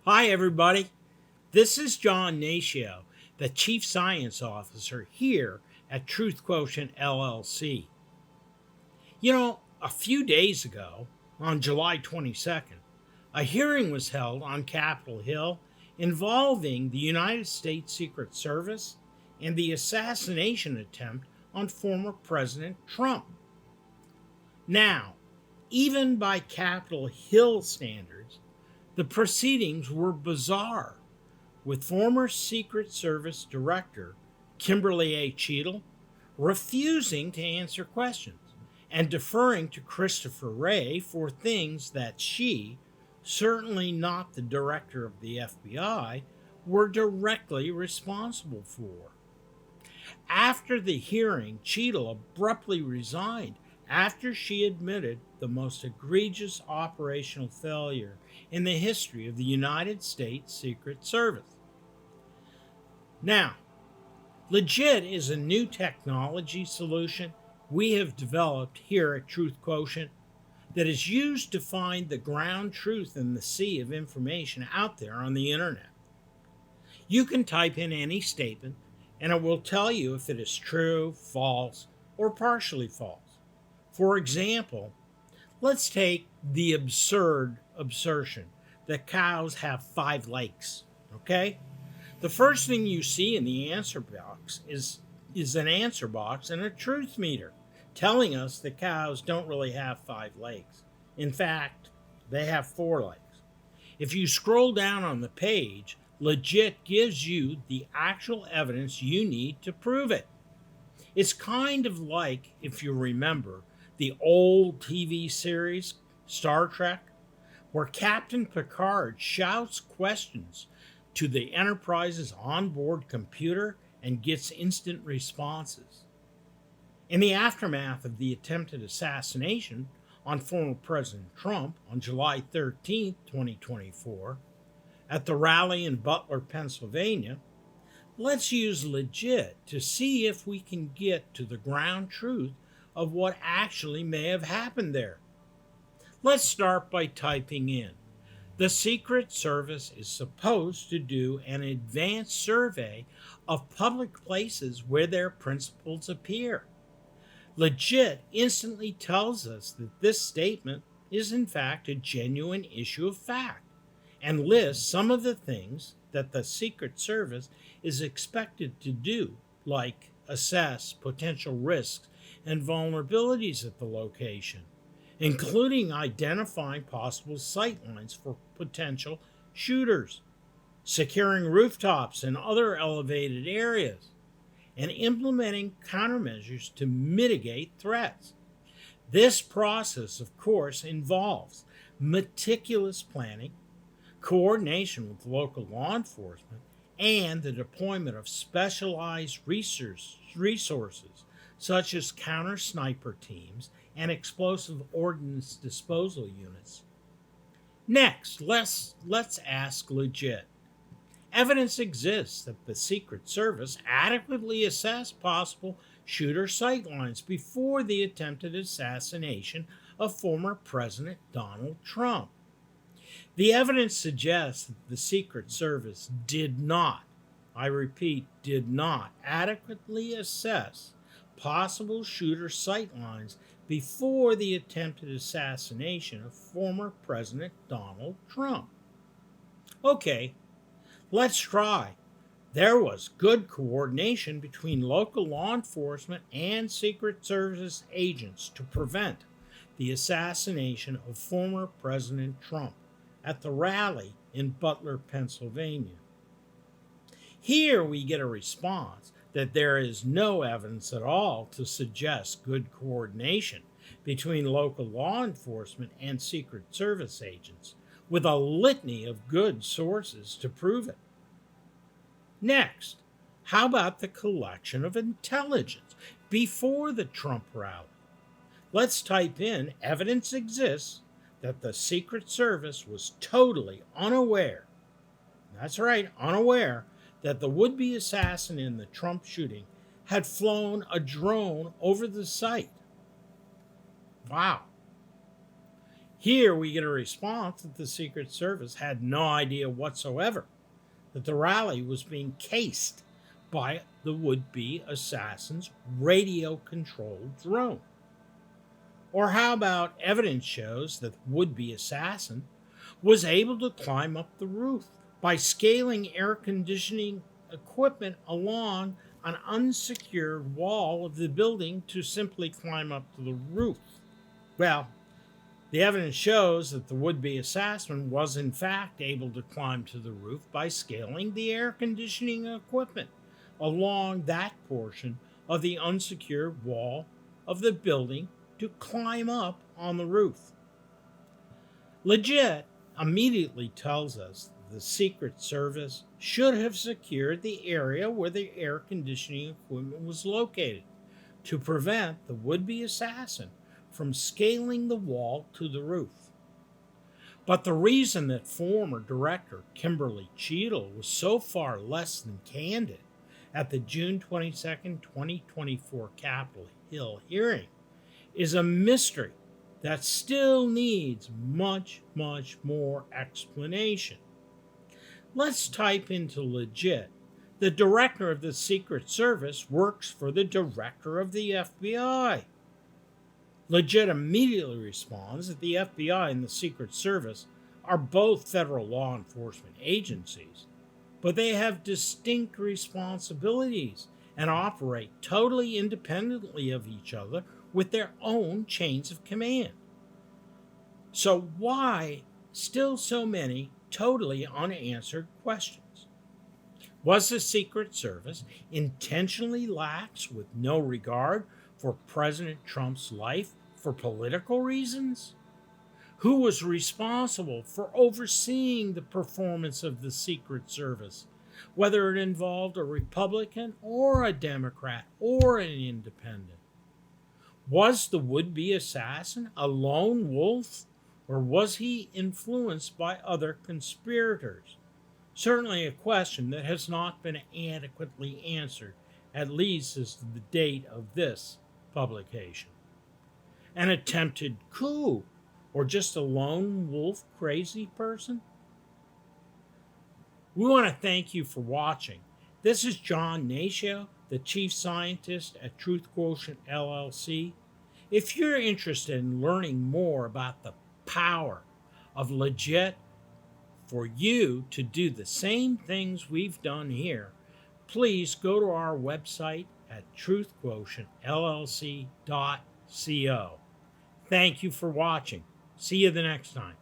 Hi, everybody. This is John Natio, the Chief Science Officer here at Truth Quotient LLC. A few days ago, on July 22nd, a hearing was held on Capitol Hill involving the United States Secret Service and the assassination attempt on former President Trump. Now, even by Capitol Hill standards, the proceedings were bizarre, with former Secret Service Director Kimberly Cheatle refusing to answer questions and deferring to Christopher Wray for things that she, certainly not the director of the FBI, were directly responsible for. After the hearing, Cheatle abruptly resigned after she admitted the most egregious operational failure in the history of the United States Secret Service. Now, Legit is a new technology solution we have developed here at Truth Quotient that is used to find the ground truth in the sea of information out there on the internet. You can type in any statement and it will tell you if it is true, false, or partially false. For example, let's take the absurd assertion that cows have 5 legs, okay? The first thing you see in the answer box is an answer box and a truth meter telling us that cows don't really have 5 legs. In fact, they have 4 legs. If you scroll down on the page, Legit gives you the actual evidence you need to prove it. It's kind of like, if you remember, the old TV series, Star Trek, where Captain Picard shouts questions to the Enterprise's onboard computer and gets instant responses. In the aftermath of the attempted assassination on former President Trump on July 13, 2024, at the rally in Butler, Pennsylvania, let's use Legit to see if we can get to the ground truth of what actually may have happened there. Let's start by typing in. The Secret Service is supposed to do an advanced survey of public places where their principals appear. Legit instantly tells us that this statement is in fact a genuine issue of fact and lists some of the things that the Secret Service is expected to do, like assess potential risks and vulnerabilities at the location, including identifying possible sightlines for potential shooters, securing rooftops and other elevated areas, and implementing countermeasures to mitigate threats. This process, of course, involves meticulous planning, coordination with local law enforcement, and the deployment of specialized resources such as counter-sniper teams and explosive ordnance disposal units. Next, let's ask Legit. Evidence exists that the Secret Service adequately assessed possible shooter sightlines before the attempted assassination of former President Donald Trump. The evidence suggests that the Secret Service did not, I repeat, did not adequately assess possible shooter sightlines before the attempted assassination of former President Donald Trump. Okay, let's try. There was good coordination between local law enforcement and Secret Service agents to prevent the assassination of former President Trump at the rally in Butler, Pennsylvania. Here we get a response that there is no evidence at all to suggest good coordination between local law enforcement and Secret Service agents, with a litany of good sources to prove it. Next, how about the collection of intelligence before the Trump rally? Let's type in evidence exists that the Secret Service was totally unaware, that's right, unaware, that the would-be assassin in the Trump shooting had flown a drone over the site. Wow. Here we get a response that the Secret Service had no idea whatsoever that the rally was being cased by the would-be assassin's radio-controlled drone. Or how about evidence shows that the would-be assassin was able to climb up the roof by scaling air conditioning equipment along an unsecured wall of the building to simply climb up to the roof? Well, the evidence shows that the would-be assassin was in fact able to climb to the roof by scaling the air conditioning equipment along that portion of the unsecured wall of the building to climb up on the roof. Legit immediately tells us the Secret Service should have secured the area where the air conditioning equipment was located to prevent the would-be assassin from scaling the wall to the roof. But the reason that former director Kimberly Cheatle was so far less than candid at the June 22, 2024 Capitol Hill hearing is a mystery that still needs much, much more explanation. Let's type into Legit. The director of the Secret Service works for the director of the FBI. Legit immediately responds that the FBI and the Secret Service are both federal law enforcement agencies, but they have distinct responsibilities and operate totally independently of each other with their own chains of command. So why still so many totally unanswered questions? Was the Secret Service intentionally lax with no regard for President Trump's life for political reasons? Who was responsible for overseeing the performance of the Secret Service, whether it involved a Republican or a Democrat or an independent? Was the would-be assassin a lone wolf, or was he influenced by other conspirators? Certainly a question that has not been adequately answered, at least as to the date of this publication. An attempted coup, or just a lone wolf crazy person? We want to thank you for watching. This is John Natio, the Chief Scientist at Truth Quotient LLC. If you're interested in learning more about the power of Legit for you to do the same things we've done here, please go to our website at truthquotientllc.co. Thank you for watching. See you the next time.